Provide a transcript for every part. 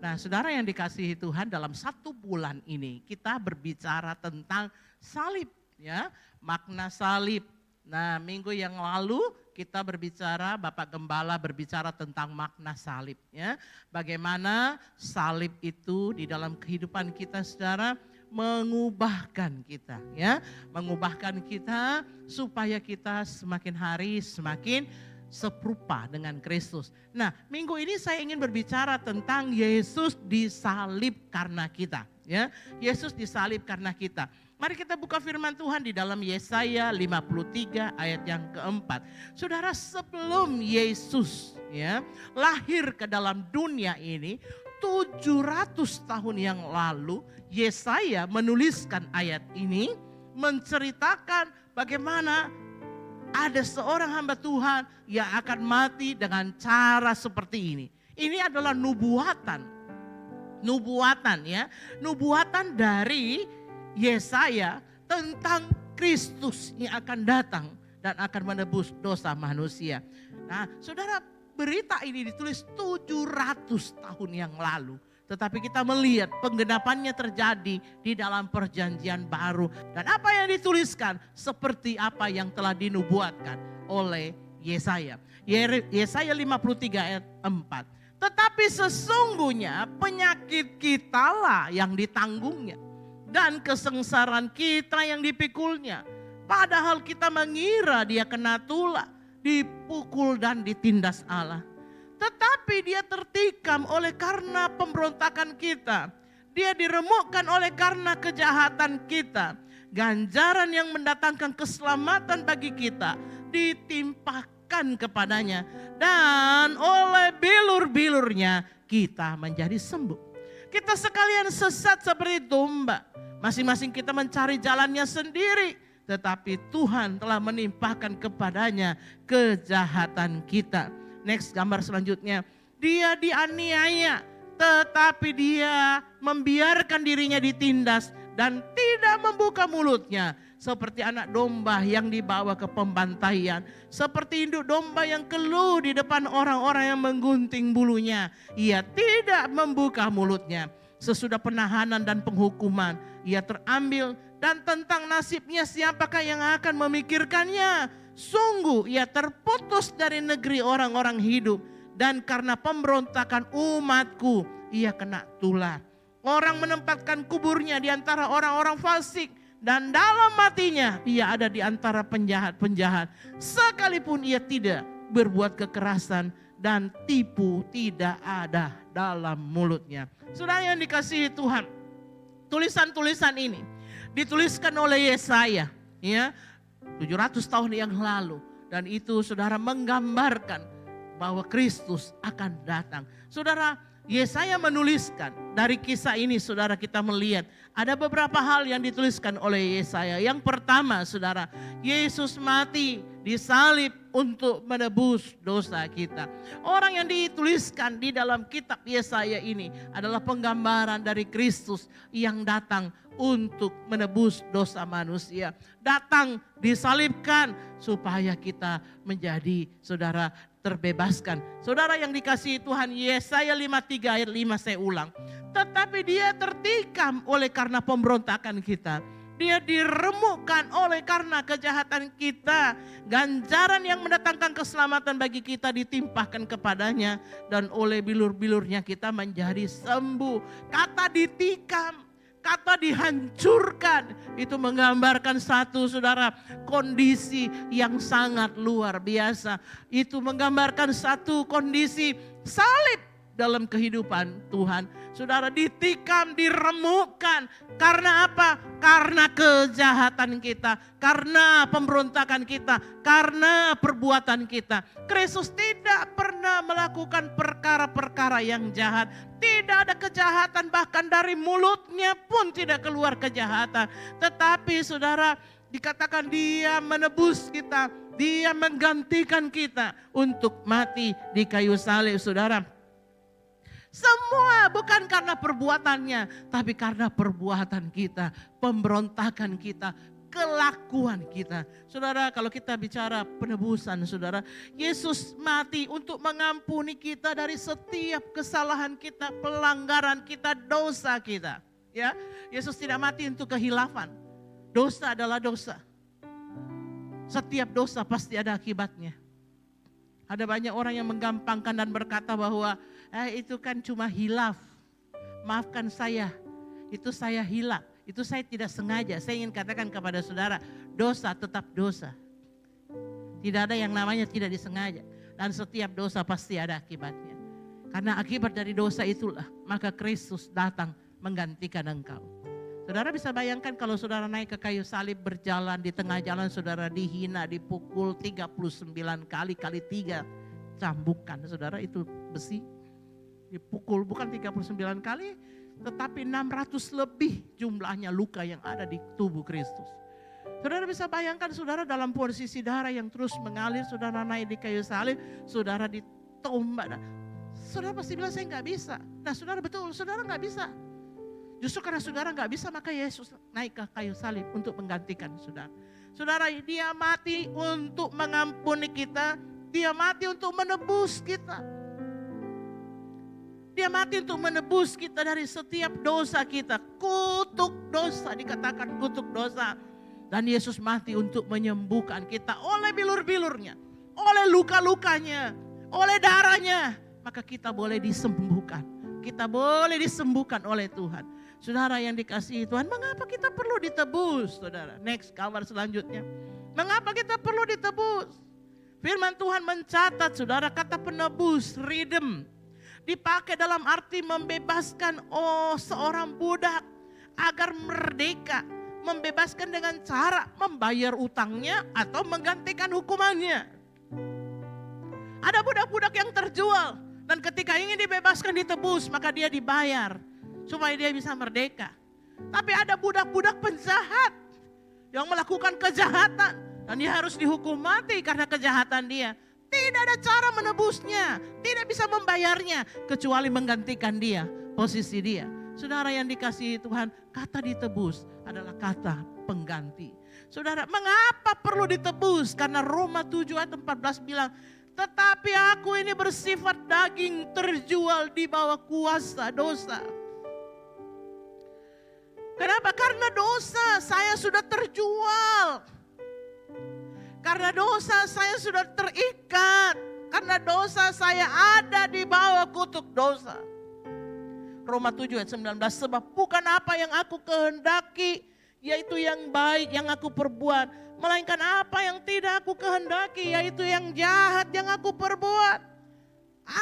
Nah, saudara yang dikasihi Tuhan, dalam 1 bulan ini kita berbicara tentang salib, ya, makna salib. Nah, minggu yang lalu kita berbicara, Bapak Gembala berbicara tentang makna salib, ya. Bagaimana salib itu di dalam kehidupan kita, saudara, mengubahkan kita, ya, mengubahkan kita supaya kita semakin hari semakin serupa dengan Kristus. Nah, minggu ini saya ingin berbicara tentang Yesus disalib karena kita, ya. Yesus disalib karena kita. Mari kita buka firman Tuhan di dalam Yesaya 53 ayat yang keempat. Saudara, sebelum Yesus, ya, lahir ke dalam dunia ini 700 tahun yang lalu, Yesaya menuliskan ayat ini menceritakan bagaimana ada seorang hamba Tuhan yang akan mati dengan cara seperti ini. Ini adalah nubuatan. Nubuatan, ya. Nubuatan dari Yesaya tentang Kristus yang akan datang dan akan menebus dosa manusia. Nah, saudara, berita ini ditulis 700 tahun yang lalu. Tetapi kita melihat penggenapannya terjadi di dalam perjanjian baru. Dan apa yang dituliskan seperti apa yang telah dinubuatkan oleh Yesaya. Yesaya 53 ayat 4. Tetapi sesungguhnya penyakit kitalah yang ditanggungnya. Dan kesengsaraan kita yang dipikulnya. Padahal kita mengira dia kena tulah, dipukul dan ditindas Allah. Tetapi dia tertikam oleh karena pemberontakan kita. Dia diremukkan oleh karena kejahatan kita. Ganjaran yang mendatangkan keselamatan bagi kita ditimpakan kepadanya. Dan oleh bilur-bilurnya kita menjadi sembuh. Kita sekalian sesat seperti domba. Masing-masing kita mencari jalannya sendiri. Tetapi Tuhan telah menimpakan kepadanya kejahatan kita. Next, gambar selanjutnya. Dia dianiaya, tetapi dia membiarkan dirinya ditindas dan tidak membuka mulutnya. Seperti anak domba yang dibawa ke pembantaian. Seperti induk domba yang keluh di depan orang-orang yang menggunting bulunya. Ia tidak membuka mulutnya. Sesudah penahanan dan penghukuman, ia terambil. Dan tentang nasibnya siapakah yang akan memikirkannya? Sungguh ia terputus dari negeri orang-orang hidup. Dan karena pemberontakan umatku, ia kena tulah. Orang menempatkan kuburnya di antara orang-orang fasik. Dan dalam matinya ia ada di antara penjahat-penjahat. Sekalipun ia tidak berbuat kekerasan dan tipu tidak ada dalam mulutnya. Saudara yang dikasihi Tuhan, tulisan-tulisan ini dituliskan oleh Yesaya, ya, 700 tahun yang lalu. Dan itu saudara menggambarkan bahwa Kristus akan datang. Saudara, Yesaya menuliskan dari kisah ini, saudara, kita melihat ada beberapa hal yang dituliskan oleh Yesaya. Yang pertama, saudara, Yesus mati disalib untuk menebus dosa kita. Orang yang dituliskan di dalam kitab Yesaya ini adalah penggambaran dari Kristus yang datang untuk menebus dosa manusia. Datang disalibkan supaya kita menjadi, saudara, terbebaskan. Saudara yang dikasihi Tuhan, Yesaya 53 ayat 5 saya ulang. Tetapi dia tertikam oleh karena pemberontakan kita. Dia diremukkan oleh karena kejahatan kita. Ganjaran yang mendatangkan keselamatan bagi kita ditimpahkan kepadanya. Dan oleh bilur-bilurnya kita menjadi sembuh. Kata ditikam, kata dihancurkan, itu menggambarkan satu, saudara, kondisi yang sangat luar biasa. Itu menggambarkan satu kondisi salib dalam kehidupan Tuhan. Saudara, ditikam, diremukkan. Karena apa? Karena kejahatan kita, karena pemberontakan kita, karena perbuatan kita. Kristus tidak pernah melakukan perkara-perkara yang jahat. Tidak ada kejahatan, bahkan dari mulutnya pun tidak keluar kejahatan. Tetapi saudara, dikatakan dia menebus kita, dia menggantikan kita untuk mati di kayu salib, saudara. Semua bukan karena perbuatannya, tapi karena perbuatan kita, pemberontakan kita, kelakuan kita. Saudara, kalau kita bicara penebusan, saudara, Yesus mati untuk mengampuni kita dari setiap kesalahan kita, pelanggaran kita, dosa kita. Ya, Yesus tidak mati untuk kehilafan. Dosa adalah dosa. Setiap dosa pasti ada akibatnya. Ada banyak orang yang menggampangkan dan berkata bahwa itu kan cuma hilaf. Maafkan saya, itu saya hilaf. Itu saya tidak sengaja. Saya ingin katakan kepada saudara, dosa tetap dosa. Tidak ada yang namanya tidak disengaja. Dan setiap dosa pasti ada akibatnya. Karena akibat dari dosa itulah, maka Kristus datang menggantikan engkau. Saudara bisa bayangkan kalau saudara naik ke kayu salib, berjalan di tengah jalan, saudara dihina, dipukul 39 kali 3 cambukan. Saudara, itu besi dipukul bukan 39 kali, tetapi 600 lebih jumlahnya luka yang ada di tubuh Kristus. Saudara bisa bayangkan saudara dalam posisi darah yang terus mengalir, saudara naik di kayu salib, saudara ditombak. Saudara pasti bilang saya nggak bisa. Nah saudara betul, saudara nggak bisa. Justru karena saudara nggak bisa, maka Yesus naik ke kayu salib untuk menggantikan saudara. Saudara, dia mati untuk mengampuni kita. Dia mati untuk menebus kita. Dia mati untuk menebus kita dari setiap dosa kita. Kutuk dosa, dikatakan kutuk dosa. Dan Yesus mati untuk menyembuhkan kita oleh bilur-bilurnya, oleh luka-lukanya, oleh darahnya. Maka kita boleh disembuhkan. Kita boleh disembuhkan oleh Tuhan. Saudara yang dikasihi Tuhan, mengapa kita perlu ditebus? Saudara, next gambar selanjutnya. Mengapa kita perlu ditebus? Firman Tuhan mencatat, saudara, kata penebus, redeem, dipakai dalam arti membebaskan seorang budak agar merdeka. Membebaskan dengan cara membayar utangnya atau menggantikan hukumannya. Ada budak-budak yang terjual dan ketika ingin dibebaskan, ditebus, maka dia dibayar supaya dia bisa merdeka. Tapi ada budak-budak penjahat yang melakukan kejahatan dan dia harus dihukum mati karena kejahatan dia. Tidak ada cara menebusnya, tidak bisa membayarnya kecuali menggantikan dia, posisi dia. Saudara yang dikasihi Tuhan, kata ditebus adalah kata pengganti. Saudara, mengapa perlu ditebus? Karena Roma 7 ayat 14 bilang, tetapi aku ini bersifat daging, terjual di bawah kuasa dosa. Kenapa? Karena dosa saya sudah terjual. Karena dosa saya sudah terikat. Karena dosa saya ada di bawah kutuk dosa. Roma 7 ayat 19, sebab bukan apa yang aku kehendaki, yaitu yang baik yang aku perbuat. Melainkan apa yang tidak aku kehendaki, yaitu yang jahat yang aku perbuat.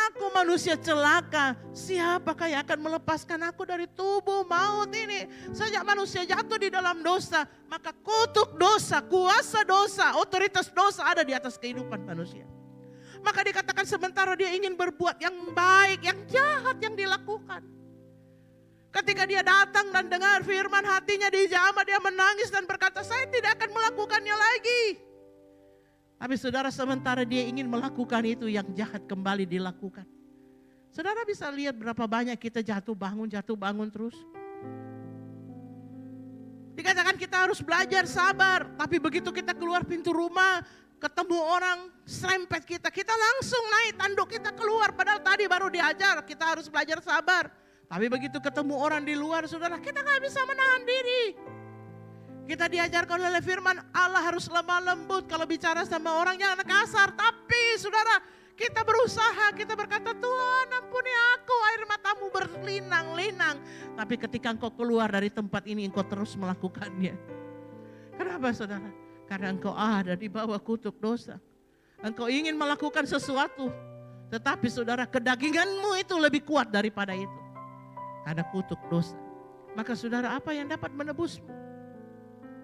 Aku manusia celaka, siapakah yang akan melepaskan aku dari tubuh maut ini? Sejak manusia jatuh di dalam dosa, maka kutuk dosa, kuasa dosa, otoritas dosa ada di atas kehidupan manusia. Maka dikatakan sementara dia ingin berbuat yang baik, yang jahat yang dilakukan. Ketika dia datang dan dengar firman, hatinya dijamah, dia menangis dan berkata, saya tidak akan melakukannya lagi. Tapi saudara, sementara dia ingin melakukan itu, yang jahat kembali dilakukan. Saudara bisa lihat berapa banyak kita jatuh bangun terus. Dikatakan kita harus belajar sabar, tapi begitu kita keluar pintu rumah, ketemu orang serempet kita langsung naik tanduk, kita keluar. Padahal tadi baru diajar, kita harus belajar sabar. Tapi begitu ketemu orang di luar, saudara, kita gak bisa menahan diri. Kita diajarkan oleh firman Allah harus lemah lembut. Kalau bicara sama orang jangan kasar. Tapi saudara, kita berusaha, kita berkata, Tuhan ampuni aku, air matamu berlinang-linang. Tapi ketika engkau keluar dari tempat ini, engkau terus melakukannya. Kenapa saudara? Karena engkau ada di bawah kutuk dosa. Engkau ingin melakukan sesuatu. Tetapi saudara, kedaginganmu itu lebih kuat daripada itu. Karena kutuk dosa. Maka saudara, apa yang dapat menebusmu?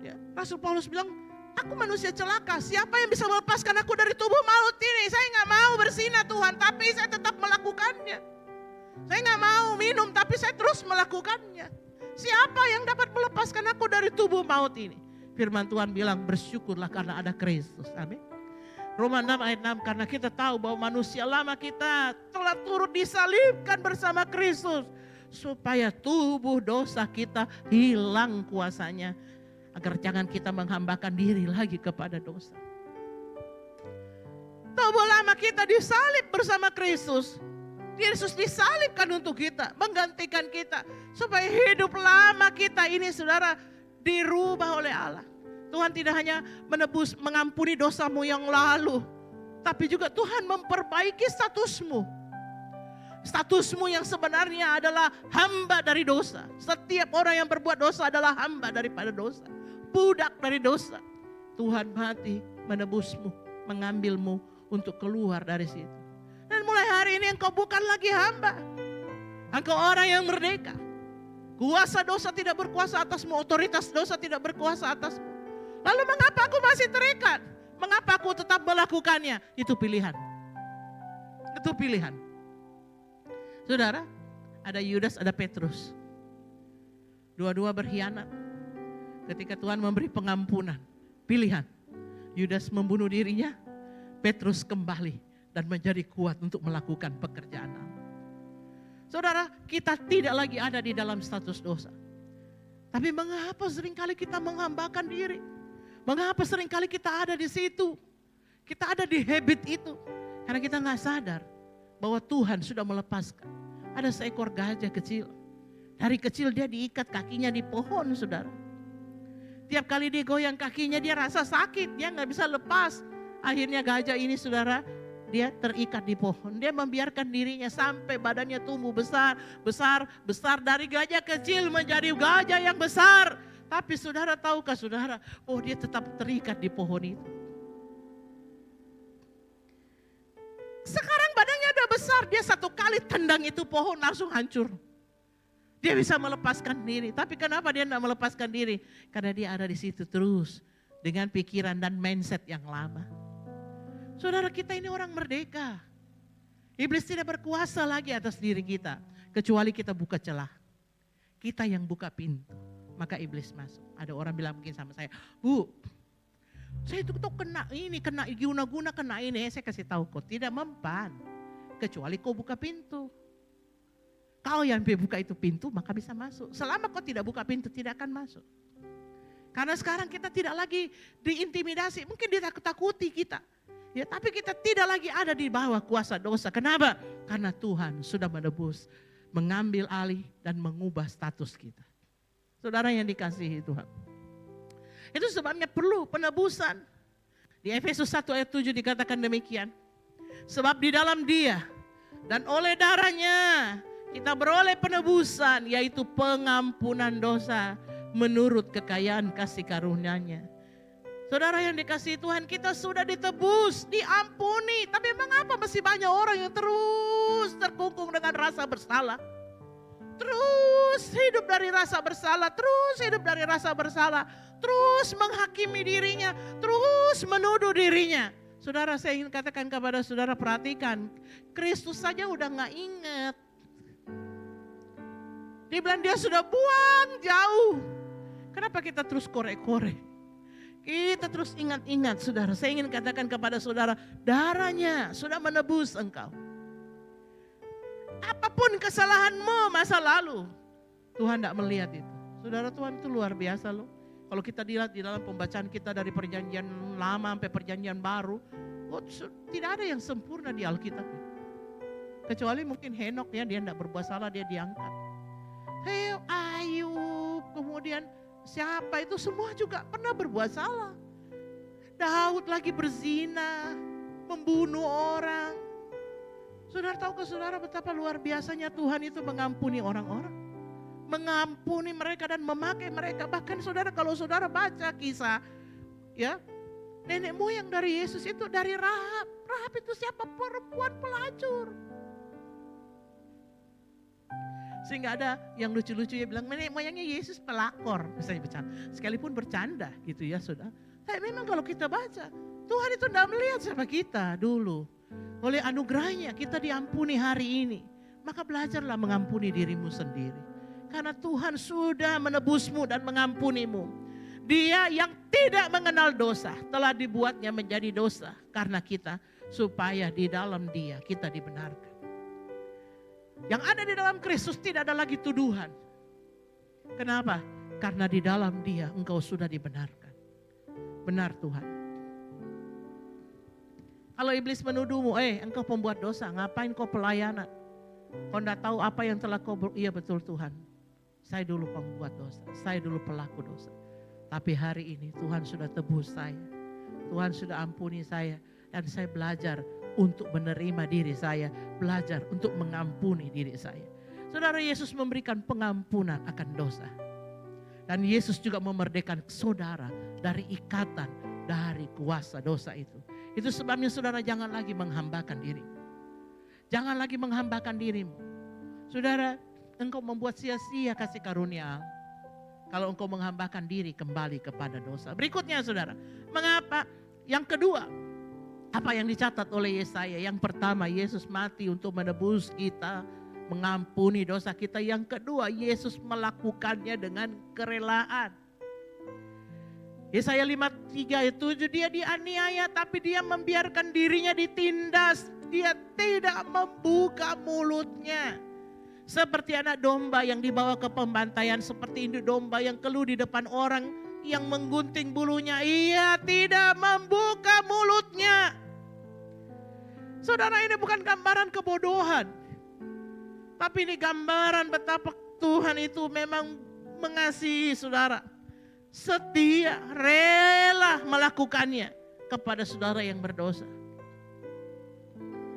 Ya, Rasul Paulus bilang, aku manusia celaka, siapa yang bisa melepaskan aku dari tubuh maut ini? Saya gak mau bersinah Tuhan, tapi saya tetap melakukannya. Saya gak mau minum, tapi saya terus melakukannya. Siapa yang dapat melepaskan aku dari tubuh maut ini? Firman Tuhan bilang, bersyukurlah karena ada Kristus. Amin. Roma 6 ayat 6, karena kita tahu bahwa manusia lama kita telah turut disalibkan bersama Kristus. Supaya tubuh dosa kita hilang kuasanya. Agar jangan kita menghambakan diri lagi kepada dosa. Tubuh lama kita disalib bersama Kristus. Yesus disalibkan untuk kita, menggantikan kita. Supaya hidup lama kita ini saudara dirubah oleh Allah. Tuhan tidak hanya menebus, mengampuni dosamu yang lalu. Tapi juga Tuhan memperbaiki statusmu. Statusmu yang sebenarnya adalah hamba dari dosa. Setiap orang yang berbuat dosa adalah hamba daripada dosa. Budak dari dosa. Tuhan mati menebusmu, mengambilmu untuk keluar dari situ. Dan mulai hari ini engkau bukan lagi hamba. Engkau orang yang merdeka. Kuasa dosa tidak berkuasa atasmu, otoritas dosa tidak berkuasa atasmu. Lalu mengapa aku masih terikat? Mengapa aku tetap melakukannya? Itu pilihan. Itu pilihan. Saudara, ada Yudas, ada Petrus. Dua-dua berkhianat. Ketika Tuhan memberi pengampunan, pilihan. Yudas membunuh dirinya, Petrus kembali dan menjadi kuat untuk melakukan pekerjaan Allah. Saudara, kita tidak lagi ada di dalam status dosa. Tapi mengapa seringkali kita menghambakan diri? Mengapa seringkali kita ada di situ? Kita ada di habit itu. Karena kita nggak sadar bahwa Tuhan sudah melepaskan. Ada seekor gajah kecil. Dari kecil dia diikat kakinya di pohon, saudara. Tiap kali dia goyang kakinya dia rasa sakit, dia nggak bisa lepas. Akhirnya gajah ini saudara, dia terikat di pohon. Dia membiarkan dirinya sampai badannya tumbuh besar, besar, besar. Dari gajah kecil menjadi gajah yang besar. Tapi saudara tahukah saudara, oh dia tetap terikat di pohon itu. Sekarang badannya udah besar, dia satu kali tendang itu pohon langsung hancur. Dia bisa melepaskan diri. Tapi kenapa dia tidak melepaskan diri? Karena dia ada di situ terus dengan pikiran dan mindset yang lama. Saudara, kita ini orang merdeka. Iblis tidak berkuasa lagi atas diri kita. Kecuali kita buka celah. Kita yang buka pintu. Maka iblis masuk. Ada orang bilang mungkin sama saya, Bu, saya itu tuh kena ini, kena guna-guna, kena ini. Saya kasih tahu kau tidak mempan. Kecuali kau buka pintu. Kau yang buka itu pintu maka bisa masuk. Selama kau tidak buka pintu tidak akan masuk. Karena sekarang kita tidak lagi diintimidasi. Mungkin ditakut-takuti kita. Ya, tapi kita tidak lagi ada di bawah kuasa dosa. Kenapa? Karena Tuhan sudah menebus, mengambil alih dan mengubah status kita. Saudara yang dikasihi Tuhan. Itu sebabnya perlu penebusan. Di Efesus 1 ayat 7 dikatakan demikian. Sebab di dalam Dia dan oleh darahnya kita beroleh penebusan, yaitu pengampunan dosa menurut kekayaan kasih karunia-Nya. Saudara yang dikasihi Tuhan, kita sudah ditebus, diampuni. Tapi mengapa masih banyak orang yang terus terkungkung dengan rasa bersalah? Terus hidup dari rasa bersalah, terus hidup dari rasa bersalah. Terus menghakimi dirinya, terus menuduh dirinya. Saudara, saya ingin katakan kepada saudara, perhatikan. Kristus saja udah gak ingat. Dia bilang dia sudah buang jauh. Kenapa kita terus korek-korek? Kita terus ingat-ingat saudara. Saya ingin katakan kepada saudara, darahnya sudah menebus engkau. Apapun kesalahanmu masa lalu, Tuhan tidak melihat itu. Saudara, Tuhan itu luar biasa loh. Kalau kita lihat di dalam pembacaan kita dari perjanjian lama sampai perjanjian baru, tidak ada yang sempurna di Alkitab. Kecuali mungkin Henok ya, dia tidak berbuat salah, dia diangkat. Ayub, kemudian siapa itu semua juga pernah berbuat salah. Daud lagi berzina, membunuh orang. Saudara tahu ke saudara betapa luar biasanya Tuhan itu mengampuni orang-orang. Mengampuni mereka dan memakai mereka. Bahkan saudara kalau saudara baca kisah ya, nenek moyang dari Yesus itu dari Rahab. Rahab itu siapa? Perempuan pelacur. Sehingga ada yang lucu-lucu ya bilang, nenek moyangnya Yesus pelakor. Misalnya bercanda. Sekalipun bercanda gitu ya saudara. Tapi memang kalau kita baca, Tuhan itu tidak melihat sama kita dulu. Oleh anugerahnya kita diampuni hari ini. Maka belajarlah mengampuni dirimu sendiri. Karena Tuhan sudah menebusmu dan mengampunimu. Dia yang tidak mengenal dosa telah dibuatnya menjadi dosa karena kita. Supaya di dalam Dia kita dibenarkan. Yang ada di dalam Kristus tidak ada lagi tuduhan. Kenapa? Karena di dalam Dia engkau sudah dibenarkan. Benar Tuhan. Kalau iblis menuduhmu, engkau pembuat dosa, ngapain kau pelayanan? Kau tidak tahu apa yang telah kau iya betul Tuhan. Saya dulu pembuat dosa, saya dulu pelaku dosa. Tapi hari ini Tuhan sudah tebus saya. Tuhan sudah ampuni saya. Dan saya belajar untuk menerima diri saya. Belajar untuk mengampuni diri saya. Saudara, Yesus memberikan pengampunan akan dosa. Dan Yesus juga memerdekakan saudara dari ikatan, dari kuasa dosa itu. Itu sebabnya saudara jangan lagi menghambakan diri. Jangan lagi menghambakan dirimu. Saudara, engkau membuat sia-sia kasih karunia Allah kalau engkau menghambakan diri kembali kepada dosa. Berikutnya saudara, mengapa? Yang kedua, apa yang dicatat oleh Yesaya? Yang pertama, Yesus mati untuk menebus kita, mengampuni dosa kita. Yang kedua, Yesus melakukannya dengan kerelaan. Yesaya 53 ayat 7, dia dianiaya tapi dia membiarkan dirinya ditindas. Dia tidak membuka mulutnya. Seperti anak domba yang dibawa ke pembantaian, seperti induk domba yang keluh di depan orang yang menggunting bulunya. Ia tidak membuka mulutnya. Saudara, ini bukan gambaran kebodohan. Tapi ini gambaran betapa Tuhan itu memang mengasihi saudara. Setia, rela melakukannya kepada saudara yang berdosa.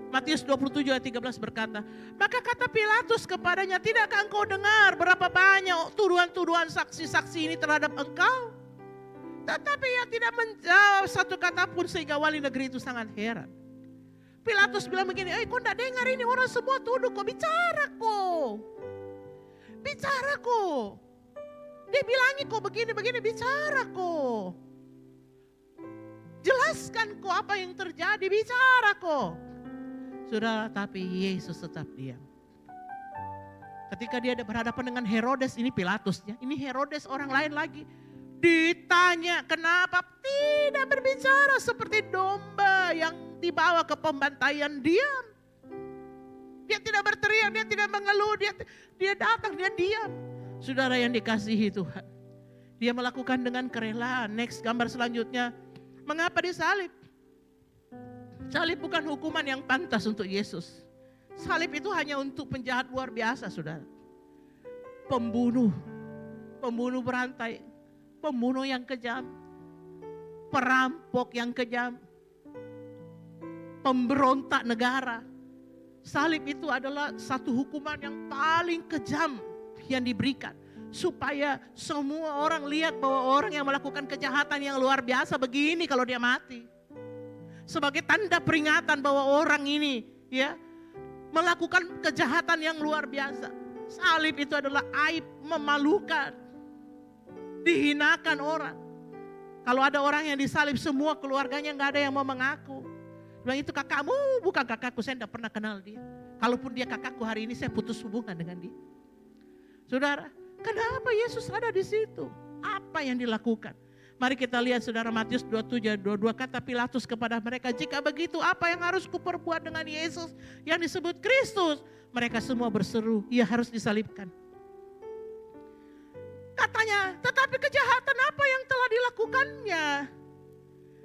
Matius 27 ayat 13 berkata, maka kata Pilatus kepadanya, tidakkah engkau dengar berapa banyak tuduhan-tuduhan saksi-saksi ini terhadap engkau? Tetapi ia tidak menjawab satu kata pun sehingga wali negeri itu sangat heran. Pilatus bilang begini, kau tidak dengar ini orang semua tuduh kok, bicara kok. Bicara kok. Dia bilangi kok begini-begini, bicara kok. Jelaskan kok apa yang terjadi, bicara kok. Saudara, tapi Yesus tetap diam. Ketika dia berhadapan dengan Herodes, ini Pilatusnya, ini Herodes orang lain lagi. Ditanya kenapa tidak berbicara seperti domba yang dibawa ke pembantaian, diam. Dia tidak berteriak, dia tidak mengeluh, dia datang, dia diam. Saudara yang dikasihi Tuhan, dia melakukan dengan kerelaan. Next, gambar selanjutnya, mengapa disalib? Salib bukan hukuman yang pantas untuk Yesus. Salib itu hanya untuk penjahat luar biasa, saudara. Pembunuh berantai, pembunuh yang kejam, perampok yang kejam, pemberontak negara. Salib itu adalah satu hukuman yang paling kejam yang diberikan. Supaya semua orang lihat bahwa orang yang melakukan kejahatan yang luar biasa begini kalau dia mati. Sebagai tanda peringatan bahwa orang ini melakukan kejahatan yang luar biasa. Salib itu adalah aib, memalukan, dihinakan orang. Kalau ada orang yang disalib semua keluarganya nggak ada yang mau mengaku. Bilang itu kakakmu, bukan kakakku, saya tidak pernah kenal dia. Kalaupun dia kakakku hari ini saya putus hubungan dengan dia. Saudara, kenapa Yesus ada di situ? Apa yang dilakukan? Mari kita lihat saudara, Matius 27:22, kata Pilatus kepada mereka, jika begitu apa yang harus kuperbuat dengan Yesus yang disebut Kristus? Mereka semua berseru, ia harus disalibkan. Katanya, tetapi kejahatan apa yang telah dilakukannya?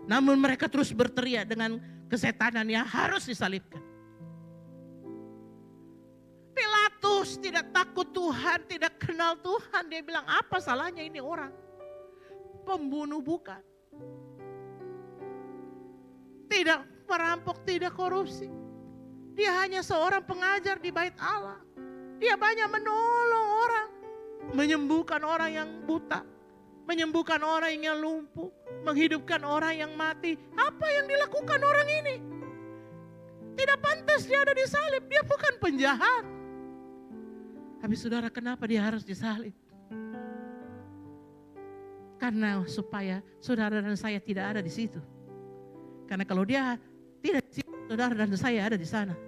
Namun mereka terus berteriak dengan kesetanannya, harus disalibkan. Pilatus tidak takut Tuhan, tidak kenal Tuhan. Dia bilang, apa salahnya ini orang? Pembunuh bukan. Tidak perampok, tidak korupsi. Dia hanya seorang pengajar di bait Allah. Dia banyak menolong orang. Menyembuhkan orang yang buta. Menyembuhkan orang yang lumpuh. Menghidupkan orang yang mati. Apa yang dilakukan orang ini? Tidak pantas dia ada di salib. Dia bukan penjahat. Tapi saudara, kenapa dia harus disalib? Karena supaya saudara dan saya tidak ada di situ. Karena kalau dia tidak di situ, saudara dan saya ada di sana.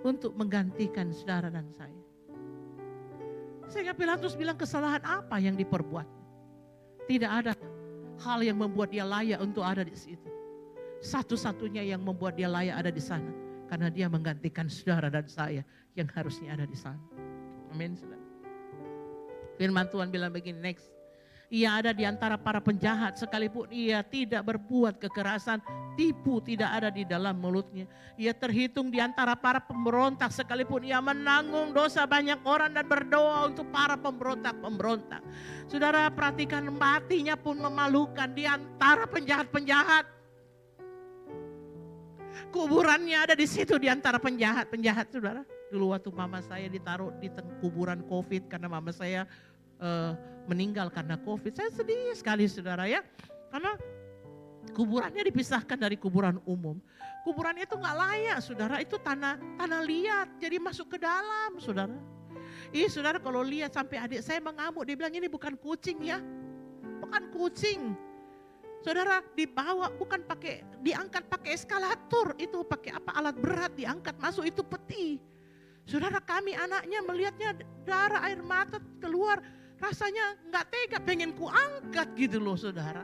Untuk menggantikan saudara dan saya. Sehingga Pilatus bilang, kesalahan apa yang diperbuat? Tidak ada hal yang membuat dia layak untuk ada di situ. Satu-satunya yang membuat dia layak ada di sana. Karena dia menggantikan saudara dan saya yang harusnya ada di sana. Amin, saudara. Firman Tuhan bilang begini, next. Ia ada di antara para penjahat sekalipun ia tidak berbuat kekerasan, tipu tidak ada di dalam mulutnya. Ia terhitung di antara para pemberontak sekalipun ia menanggung dosa banyak orang dan berdoa untuk para pemberontak-pemberontak. Saudara perhatikan, matinya pun memalukan di antara penjahat-penjahat. Kuburannya ada di situ di antara penjahat-penjahat, saudara. Dulu waktu mama saya ditaruh di kuburan COVID karena mama saya meninggal karena COVID. Saya sedih sekali, saudara ya. Karena kuburannya dipisahkan dari kuburan umum. Kuburannya itu nggak layak, saudara. Itu tanah liat, jadi masuk ke dalam, saudara. Saudara kalau lihat sampai adik saya mengamuk, dia bilang ini bukan kucing ya, bukan kucing. Saudara dibawa bukan diangkat pakai eskalator, itu pakai alat berat diangkat masuk, itu peti. Saudara kami anaknya melihatnya darah air mata keluar. Rasanya nggak tega, pengen kuangkat gitu loh, saudara.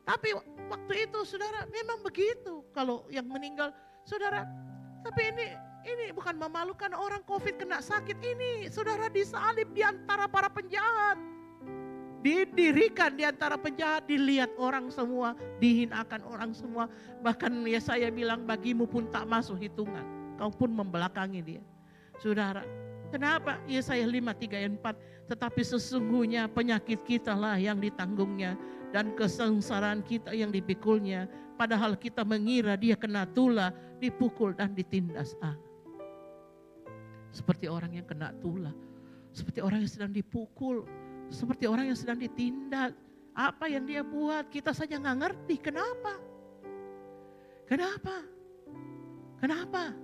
Tapi waktu itu, saudara, memang begitu. Kalau yang meninggal, saudara. Tapi ini bukan memalukan orang COVID kena sakit. Ini, saudara, disalib di antara para penjahat. Didirikan di antara penjahat, dilihat orang semua, dihinakan orang semua. Bahkan ya saya bilang bagimu pun tak masuk hitungan. Kau pun membelakangi dia. Saudara, kenapa? Yesaya 5:3 dan 4. Tetapi sesungguhnya penyakit kita lah yang ditanggungnya dan kesengsaraan kita yang dipikulnya. Padahal kita mengira dia kena tulah, dipukul dan ditindas Allah. Seperti orang yang kena tulah, seperti orang yang sedang dipukul, seperti orang yang sedang ditindas. Apa yang dia buat kita saja nggak ngerti. Kenapa? Kenapa?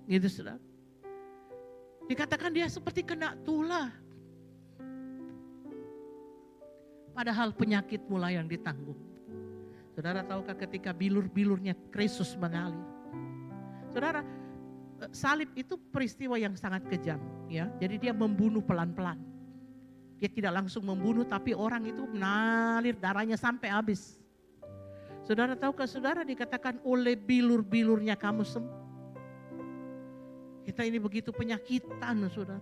Gitu, saudara. Dikatakan dia seperti kena tulah. Padahal penyakit mulai yang ditanggung. Saudara tahukah ketika bilur-bilurnya Kristus mengalir. Saudara, salib itu peristiwa yang sangat kejam, ya. Jadi dia membunuh pelan-pelan. Dia tidak langsung membunuh, tapi orang itu mengalir darahnya sampai habis. Saudara tahukah, saudara, dikatakan oleh bilur-bilurnya kamu sembuh. Kita ini begitu penyakitan, saudara.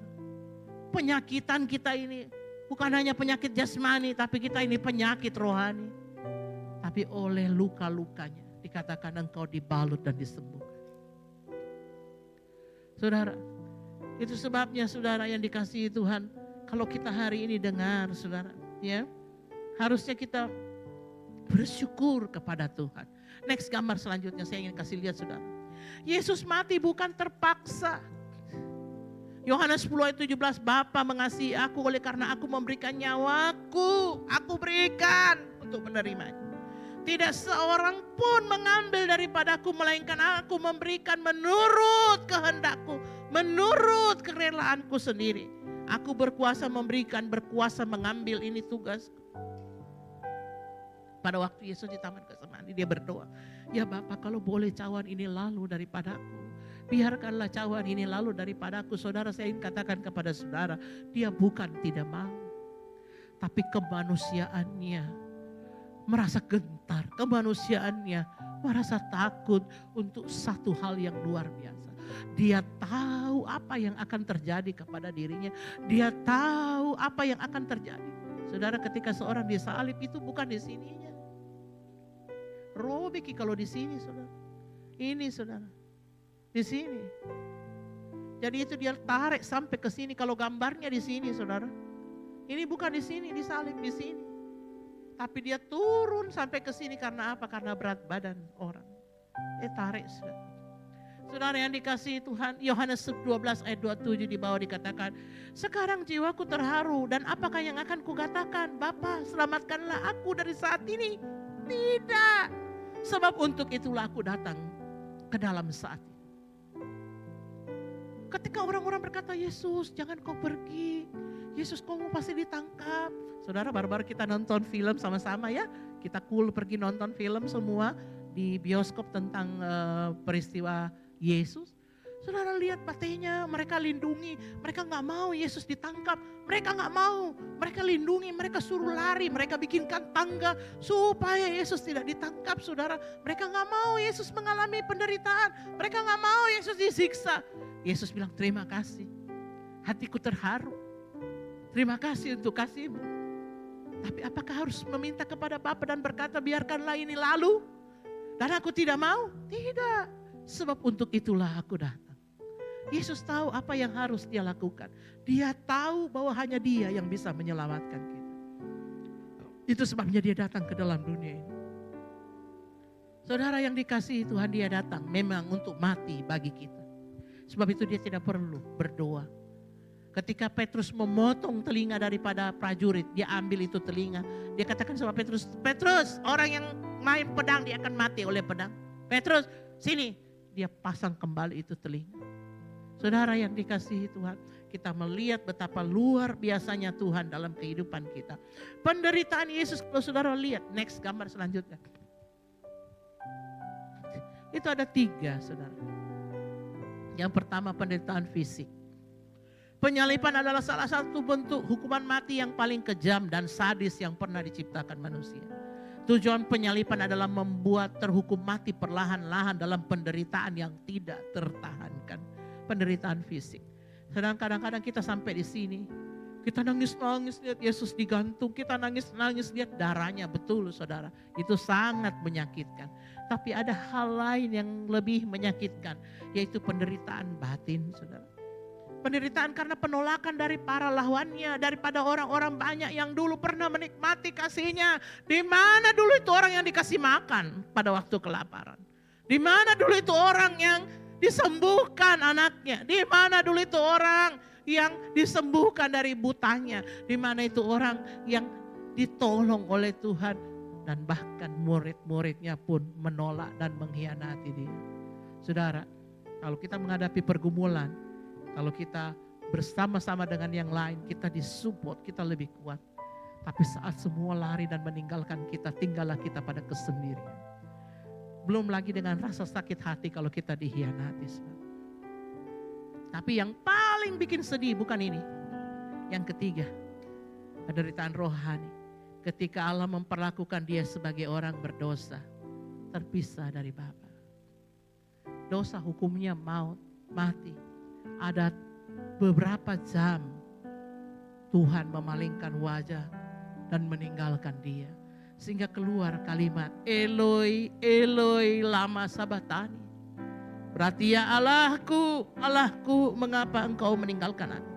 Penyakitan kita ini bukan hanya penyakit jasmani, tapi kita ini penyakit rohani. Tapi oleh luka-lukanya dikatakan engkau dibalut dan disembuhkan. Saudara, itu sebabnya, saudara yang dikasihi Tuhan, kalau kita hari ini dengar, saudara, ya, harusnya kita bersyukur kepada Tuhan. Next gambar selanjutnya saya ingin kasih lihat, saudara. Yesus mati bukan terpaksa. Yohanes 10 ayat 17, Bapa mengasihi aku oleh karena aku memberikan nyawaku, aku berikan untuk menerimanya. Tidak seorang pun mengambil daripadaku, melainkan aku memberikan menurut kehendakku, menurut kerelaanku sendiri. Aku berkuasa memberikan, berkuasa mengambil, ini tugasku. Pada waktu Yesus di Taman Getsemani dia berdoa, ya Bapa kalau boleh cawan ini lalu daripadaku. Biarkanlah cawan ini lalu daripadaku. Saudara, saya ingin katakan kepada saudara, dia bukan tidak mau. Tapi kemanusiaannya merasa gentar, kemanusiaannya merasa takut untuk satu hal yang luar biasa. Dia tahu apa yang akan terjadi kepada dirinya. Dia tahu apa yang akan terjadi. Saudara, ketika seorang disalib itu bukan di sininya. Robeki kalau di sini, saudara. Ini, saudara. Di sini. Jadi itu dia tarik sampai ke sini. Kalau gambarnya di sini, saudara. Ini bukan di sini, disalib di sini. Tapi dia turun sampai ke sini karena apa? Karena berat badan orang. Tarik, saudara. Saudara yang dikasihi Tuhan, Yohanes 12 ayat 27 di bawah dikatakan, sekarang jiwaku terharu dan apakah yang akan kukatakan? Bapa, selamatkanlah aku dari saat ini. Tidak. Sebab untuk itulah aku datang ke dalam saat ini. Ketika orang-orang berkata, Yesus jangan kau pergi. Yesus kamu pasti ditangkap. Saudara, baru-baru kita nonton film sama-sama ya. Kita pergi nonton film semua di bioskop tentang peristiwa Yesus. Saudara lihat patenya, mereka lindungi. Mereka gak mau Yesus ditangkap. Mereka gak mau. Mereka lindungi, mereka suruh lari. Mereka bikinkan tangga supaya Yesus tidak ditangkap, saudara. Mereka gak mau Yesus mengalami penderitaan. Mereka gak mau Yesus disiksa. Yesus bilang terima kasih. Hatiku terharu. Terima kasih untuk kasih-Mu. Tapi apakah harus meminta kepada Bapa dan berkata biarkanlah ini lalu? Dan aku tidak mau? Tidak. Sebab untuk itulah aku datang. Yesus tahu apa yang harus dia lakukan. Dia tahu bahwa hanya dia yang bisa menyelamatkan kita. Itu sebabnya dia datang ke dalam dunia ini. Saudara yang dikasihi Tuhan, dia datang memang untuk mati bagi kita. Sebab itu dia tidak perlu berdoa. Ketika Petrus memotong telinga daripada prajurit, dia ambil itu telinga. Dia katakan sama Petrus, Petrus, orang yang main pedang dia akan mati oleh pedang. Petrus, sini. Dia pasang kembali itu telinga. Saudara yang dikasihi Tuhan, kita melihat betapa luar biasanya Tuhan dalam kehidupan kita. Penderitaan Yesus, kalau saudara lihat, next gambar selanjutnya. Itu ada 3, saudara. Yang pertama penderitaan fisik. Penyaliban adalah salah satu bentuk hukuman mati yang paling kejam dan sadis yang pernah diciptakan manusia. Tujuan penyaliban adalah membuat terhukum mati perlahan-lahan dalam penderitaan yang tidak tertahankan. Penderitaan fisik. Sedang kadang-kadang kita sampai di sini, kita nangis-nangis lihat Yesus digantung, kita nangis-nangis lihat darahnya, betul saudara. Itu sangat menyakitkan. Tapi ada hal lain yang lebih menyakitkan, yaitu penderitaan batin saudara. Penderitaan karena penolakan dari para lawannya, daripada orang-orang banyak yang dulu pernah menikmati kasihnya. Di mana dulu itu orang yang dikasih makan pada waktu kelaparan? Di mana dulu itu orang yang disembuhkan anaknya? Di mana dulu itu orang yang disembuhkan dari butanya? Di mana itu orang yang ditolong oleh Tuhan? Dan bahkan murid-muridnya pun menolak dan mengkhianati dia. Saudara, kalau kita menghadapi pergumulan, kalau kita bersama-sama dengan yang lain, kita disupport, kita lebih kuat. Tapi saat semua lari dan meninggalkan kita, tinggallah kita pada kesendirian. Belum lagi dengan rasa sakit hati kalau kita dikhianati. Tapi yang paling bikin sedih bukan ini. Yang ketiga, penderitaan rohani. Ketika Allah memperlakukan dia sebagai orang berdosa, terpisah dari Bapa. Dosa hukumnya maut, mati. Ada beberapa jam Tuhan memalingkan wajah dan meninggalkan dia. Sehingga keluar kalimat Eloi, Eloi lama sabatani. Berarti ya Allahku, Allahku mengapa engkau meninggalkan aku.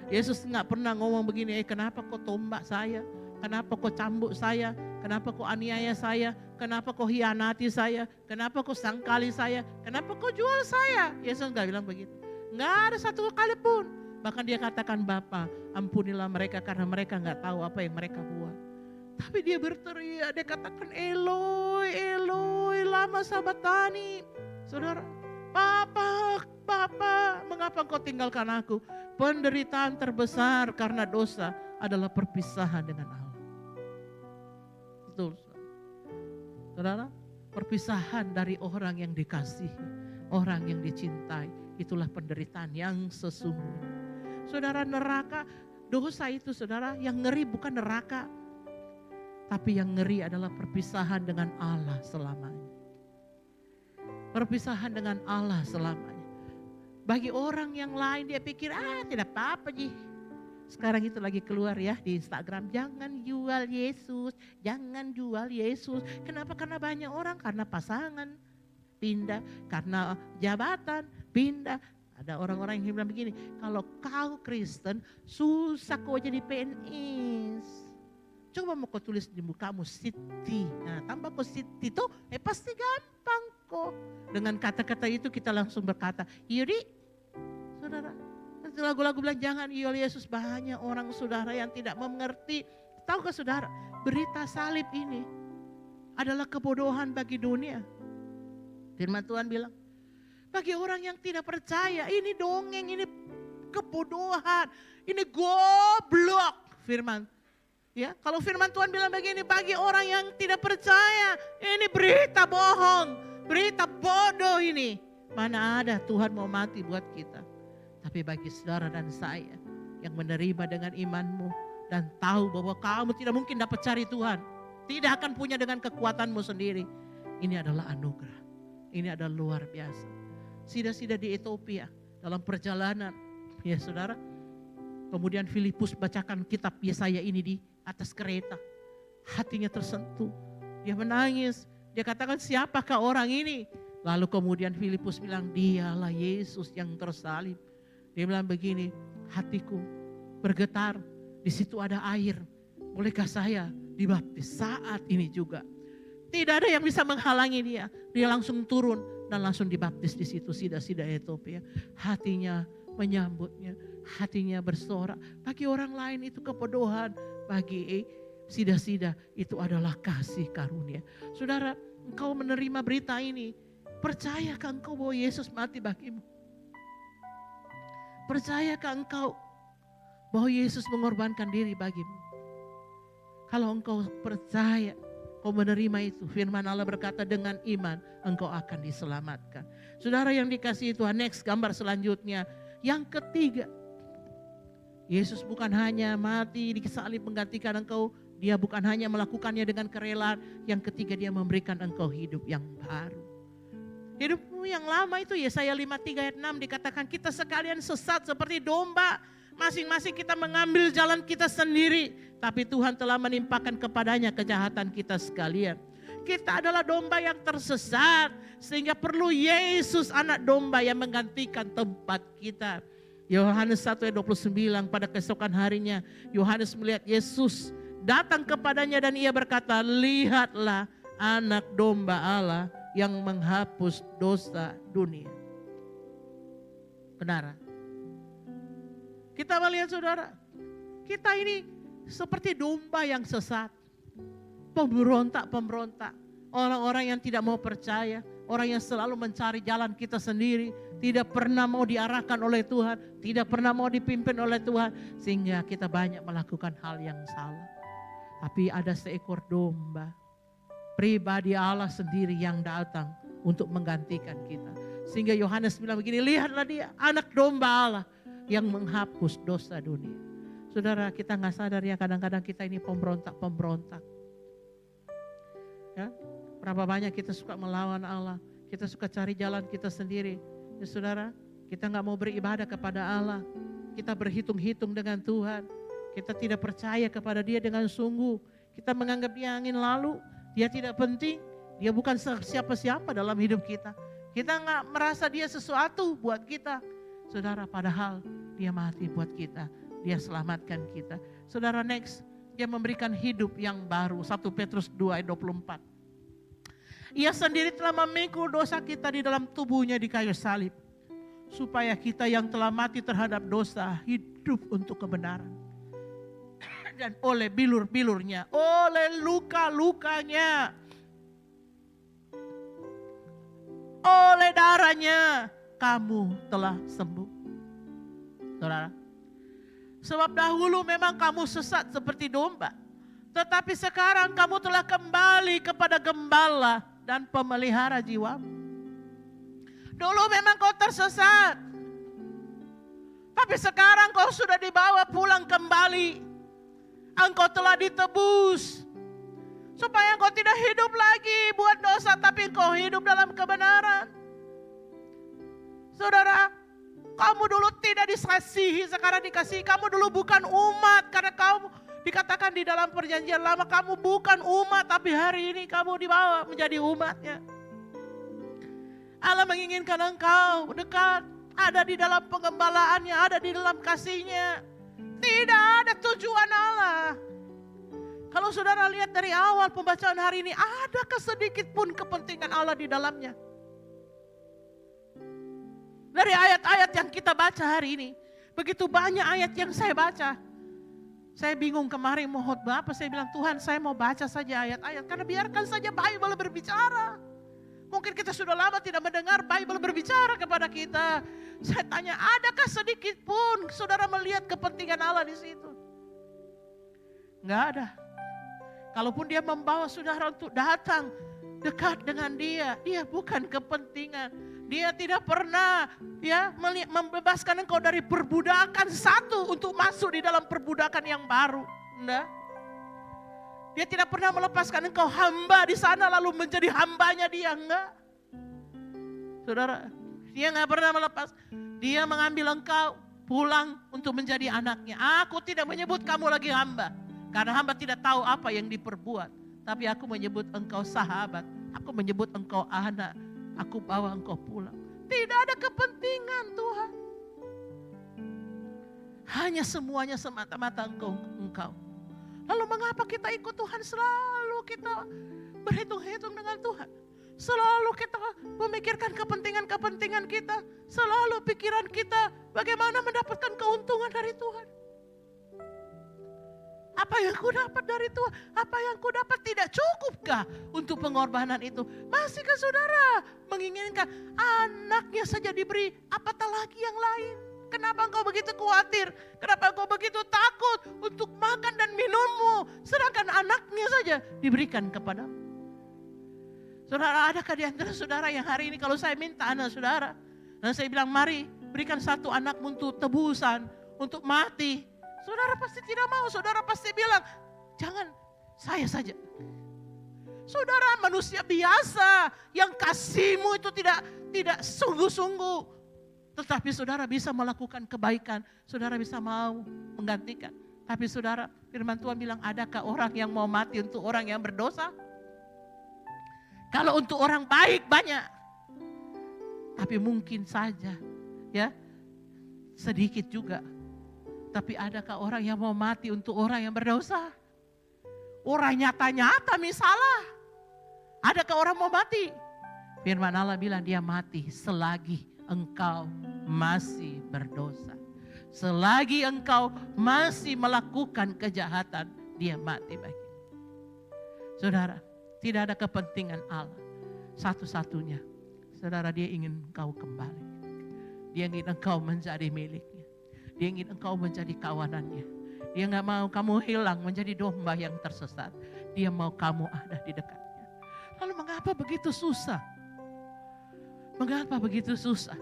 Yesus enggak pernah ngomong begini, kenapa kau tombak saya? Kenapa kau cambuk saya? Kenapa kau aniaya saya? Kenapa kau hianati saya? Kenapa kau sangkali saya? Kenapa kau jual saya? Yesus enggak bilang begitu. Enggak ada satu kali pun. Bahkan dia katakan, Bapa, ampunilah mereka karena mereka enggak tahu apa yang mereka buat. Tapi dia berteriak, dia katakan Eloi, Eloi lama sabatani. Saudara, Bapa, Bapa, mengapa engkau tinggalkan aku? Penderitaan terbesar karena dosa adalah perpisahan dengan Allah. Betul, saudara, perpisahan dari orang yang dikasihi, orang yang dicintai, itulah penderitaan yang sesungguhnya. Saudara, neraka, dosa itu saudara, yang ngeri bukan neraka, tapi yang ngeri adalah perpisahan dengan Allah selamanya. Perpisahan dengan Allah selamanya. Bagi orang yang lain dia pikir, tidak apa-apa Ji. Sekarang itu lagi keluar ya di Instagram, jangan jual Yesus, jangan jual Yesus. Kenapa? Karena banyak orang, karena pasangan pindah, karena jabatan pindah. Ada orang-orang yang bilang begini, kalau kau Kristen susah kau jadi PNS. Coba mau kau tulis di mukamu Siti, nah tambah kau Siti tuh, pasti gampang kok. Dengan kata-kata itu kita langsung berkata, Yuri, saudara. Lagu-lagu bilang jangan jual Yesus, banyak orang saudara yang tidak mengerti. Tahukah saudara, berita salib ini adalah kebodohan bagi dunia. Firman Tuhan bilang, bagi orang yang tidak percaya, ini dongeng, ini kebodohan, ini goblok. Firman, ya, kalau firman Tuhan bilang begini, bagi orang yang tidak percaya, ini berita bohong, berita bodoh ini. Mana ada Tuhan mau mati buat kita. Tapi bagi saudara dan saya yang menerima dengan imanmu dan tahu bahwa kamu tidak mungkin dapat cari Tuhan, tidak akan punya dengan kekuatanmu sendiri. Ini adalah anugerah, ini adalah luar biasa. Sida-sida di Ethiopia dalam perjalanan, ya saudara, Kemudian Filipus bacakan kitab Yesaya ini di atas kereta. Hatinya tersentuh. Dia menangis. Dia katakan, siapakah orang ini? Lalu kemudian Filipus bilang, dialah Yesus yang tersalib. Dia bilang begini, hatiku bergetar. Di situ ada air. Bolehkah saya dibaptis saat ini juga? Tidak ada yang bisa menghalangi dia. Dia langsung turun dan langsung dibaptis di situ. Sida-sida Ethiopia. Hatinya menyambutnya. Hatinya bersorak. Bagi orang lain itu kebodohan. Bagi sida-sida itu adalah kasih karunia. Saudara, engkau menerima berita ini. Percayakah engkau bahwa Yesus mati bagimu? Percayakah engkau bahwa Yesus mengorbankan diri bagimu? Kalau engkau percaya, kau menerima itu. Firman Allah berkata, dengan iman engkau akan diselamatkan. Saudara yang dikasihi Tuhan, next gambar selanjutnya. Yang ketiga, Yesus bukan hanya mati di salib menggantikan engkau. Dia bukan hanya melakukannya dengan kerelaan. Yang ketiga, dia memberikan engkau hidup yang baru. Hidupmu yang lama itu, Yesaya 53 ayat 6 dikatakan, kita sekalian sesat seperti domba. Masing-masing kita mengambil jalan kita sendiri. Tapi Tuhan telah menimpakan kepadanya kejahatan kita sekalian. Kita adalah domba yang tersesat. Sehingga perlu Yesus anak domba yang menggantikan tempat kita. Yohanes 1 ayat 29, pada keesokan harinya Yohanes melihat Yesus datang kepadanya dan ia berkata, lihatlah anak domba Allah yang menghapus dosa dunia. Benar. Kita melihat saudara, kita ini seperti domba yang sesat. Pemberontak-pemberontak. Orang-orang yang tidak mau percaya. Orang yang selalu mencari jalan kita sendiri. Tidak pernah mau diarahkan oleh Tuhan. Tidak pernah mau dipimpin oleh Tuhan. Sehingga kita banyak melakukan hal yang salah. Tapi ada seekor domba. Pribadi Allah sendiri yang datang untuk menggantikan kita. Sehingga Yohanes bilang begini, lihatlah dia anak domba Allah yang menghapus dosa dunia. Saudara, kita gak sadar ya kadang-kadang kita ini pemberontak-pemberontak. Ya, berapa banyak kita suka melawan Allah. Kita suka cari jalan kita sendiri. Ya saudara, kita gak mau beribadah kepada Allah. Kita berhitung-hitung dengan Tuhan. Kita tidak percaya kepada dia dengan sungguh. Kita menganggap dia angin lalu. Dia tidak penting. Dia bukan siapa-siapa dalam hidup kita. Kita gak merasa dia sesuatu buat kita. Saudara, padahal dia mati buat kita. Dia selamatkan kita. Saudara, next. Dia memberikan hidup yang baru. 1 Petrus 2 ayat 24. Ia sendiri telah memikul dosa kita di dalam tubuhnya di kayu salib. Supaya kita yang telah mati terhadap dosa hidup untuk kebenaran. Dan oleh bilur-bilurnya, oleh luka-lukanya, oleh darahnya, kamu telah sembuh. Saudara, sebab dahulu memang kamu sesat seperti domba. Tetapi sekarang kamu telah kembali kepada gembala dan pemelihara jiwamu. Dulu memang kau tersesat. Tapi sekarang kau sudah dibawa pulang kembali. Engkau telah ditebus. Supaya engkau tidak hidup lagi buat dosa. Tapi engkau hidup dalam kebenaran. Saudara, kamu dulu tidak dikasihi, sekarang dikasihi. Kamu dulu bukan umat. Karena kamu dikatakan di dalam perjanjian lama, kamu bukan umat. Tapi hari ini kamu dibawa menjadi umatnya. Allah menginginkan engkau dekat. Ada di dalam pengembalaannya, ada di dalam kasihnya. Tidak ada tujuan Allah. Kalau saudara lihat dari awal pembacaan hari ini, adakah sedikit pun kepentingan Allah di dalamnya? Dari ayat-ayat yang kita baca hari ini, begitu banyak ayat yang saya baca. Saya bingung kemarin mau khotbah apa, saya bilang Tuhan saya mau baca saja ayat-ayat. Karena biarkan saja Bible berbicara. Mungkin kita sudah lama tidak mendengar Bible berbicara kepada kita. Saya tanya, adakah sedikit pun saudara melihat kepentingan Allah di situ? Enggak ada. Kalaupun dia membawa saudara untuk datang dekat dengan dia, dia bukan kepentingan. Dia tidak pernah membebaskan engkau dari perbudakan satu untuk masuk di dalam perbudakan yang baru. Enggak. Dia tidak pernah melepaskan engkau hamba di sana lalu menjadi hambanya dia. Enggak. Saudara, dia enggak pernah melepas. Dia mengambil engkau pulang untuk menjadi anaknya. Aku tidak menyebut kamu lagi hamba, karena hamba tidak tahu apa yang diperbuat. Tapi aku menyebut engkau sahabat, aku menyebut engkau anak, aku bawa engkau pulang. Tidak ada kepentingan Tuhan. Hanya semuanya semata-mata engkau. Lalu mengapa kita ikut Tuhan? Selalu kita berhitung-hitung dengan Tuhan. Selalu kita memikirkan kepentingan-kepentingan kita. Selalu pikiran kita bagaimana mendapatkan keuntungan dari Tuhan. Apa yang ku dapat dari Tuhan? Apa yang ku dapat tidak cukupkah untuk pengorbanan itu? Masihkah saudara menginginkan anaknya saja diberi, apatah lagi yang lain? Kenapa engkau begitu khawatir? Kenapa engkau begitu takut untuk makan dan minummu? Sedangkan anaknya saja diberikan kepadamu. Saudara, adakah di antara saudara yang hari ini kalau saya minta anak saudara, dan saya bilang mari berikan satu anakmu untuk tebusan, untuk mati. Saudara pasti tidak mau, saudara pasti bilang, jangan, saya saja. Saudara manusia biasa yang kasihmu itu tidak sungguh-sungguh. Tetapi saudara bisa melakukan kebaikan, saudara bisa mau menggantikan. Tapi saudara, firman Tuhan bilang, adakah orang yang mau mati untuk orang yang berdosa? Kalau untuk orang baik banyak. Tapi mungkin saja ya sedikit juga. Tapi adakah orang yang mau mati untuk orang yang berdosa? Orang nyata-nyata misalnya. Adakah orang mau mati? Firman Allah bilang dia mati selagi engkau masih berdosa. Selagi engkau masih melakukan kejahatan, dia mati bagi. Saudara, tidak ada kepentingan Allah. Satu-satunya, saudara, dia ingin engkau kembali. Dia ingin engkau menjadi miliknya. Dia ingin engkau menjadi kawanannya. Dia gak mau kamu hilang menjadi domba yang tersesat. Dia mau kamu ada di dekatnya. Lalu mengapa begitu susah? Mengapa begitu susah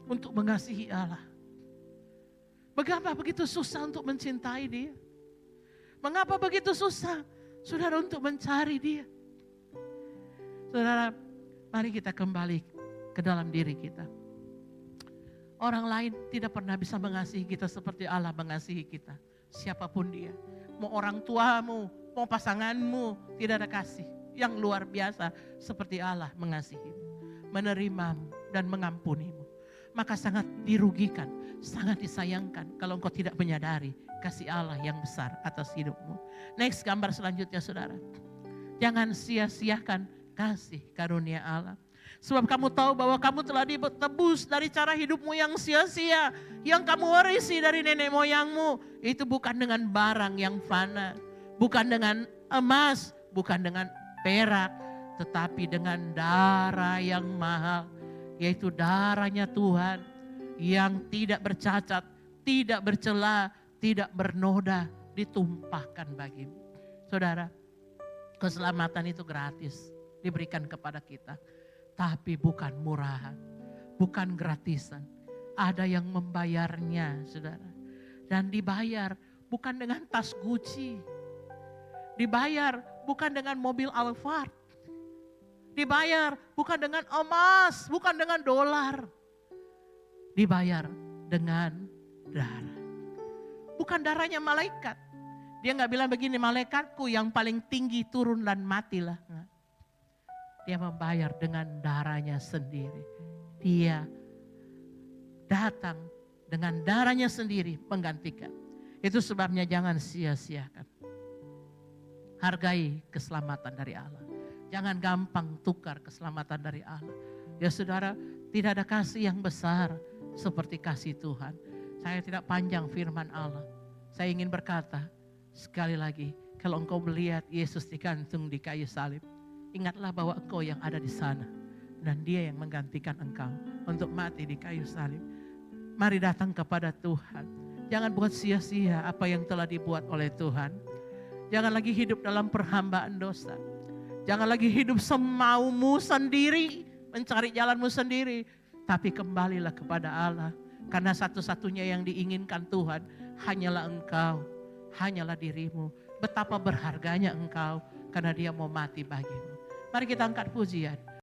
untuk mengasihi Allah? Mengapa begitu susah untuk mencintai dia? Mengapa begitu susah, saudara, untuk mencari dia? Saudara, mari kita kembali ke dalam diri kita. Orang lain tidak pernah bisa mengasihi kita seperti Allah mengasihi kita. Siapapun dia. Mau orang tuamu, mau pasanganmu, tidak ada kasih yang luar biasa seperti Allah mengasihimu, menerimamu dan mengampunimu. Maka sangat dirugikan, sangat disayangkan kalau engkau tidak menyadari kasih Allah yang besar atas hidupmu. Next, gambar selanjutnya saudara. Jangan sia-siakan kasih karunia Allah. Sebab kamu tahu bahwa kamu telah ditebus dari cara hidupmu yang sia-sia. Yang kamu warisi dari nenek moyangmu. Itu bukan dengan barang yang fana. Bukan dengan emas. Bukan dengan perak. Tetapi dengan darah yang mahal. Yaitu darahnya Tuhan. Yang tidak bercacat. Tidak bercela. Tidak bernoda. Ditumpahkan bagimu. Saudara, keselamatan itu gratis. Diberikan kepada kita. Tapi bukan murahan, bukan gratisan. Ada yang membayarnya, saudara. Dan dibayar bukan dengan tas Gucci. Dibayar bukan dengan mobil Alphard. Dibayar bukan dengan emas, bukan dengan dolar. Dibayar dengan darah. Bukan darahnya malaikat. Dia gak bilang begini, malaikatku yang paling tinggi turun dan matilah. Dia membayar dengan darahnya sendiri. Dia datang dengan darahnya sendiri menggantikan. Itu sebabnya jangan sia-siakan. Hargai keselamatan dari Allah. Jangan gampang tukar keselamatan dari Allah. Ya saudara, tidak ada kasih yang besar seperti kasih Tuhan. Saya tidak panjang firman Allah. Saya ingin berkata sekali lagi, kalau engkau melihat Yesus digantung di kayu salib, ingatlah bahwa engkau yang ada di sana. Dan dia yang menggantikan engkau untuk mati di kayu salib. Mari datang kepada Tuhan. Jangan buat sia-sia apa yang telah dibuat oleh Tuhan. Jangan lagi hidup dalam perhambaan dosa. Jangan lagi hidup semaumu sendiri. Mencari jalanmu sendiri. Tapi kembalilah kepada Allah. Karena satu-satunya yang diinginkan Tuhan hanyalah engkau. Hanyalah dirimu. Betapa berharganya engkau. Karena dia mau mati bagimu. Mari kita angkat pujian.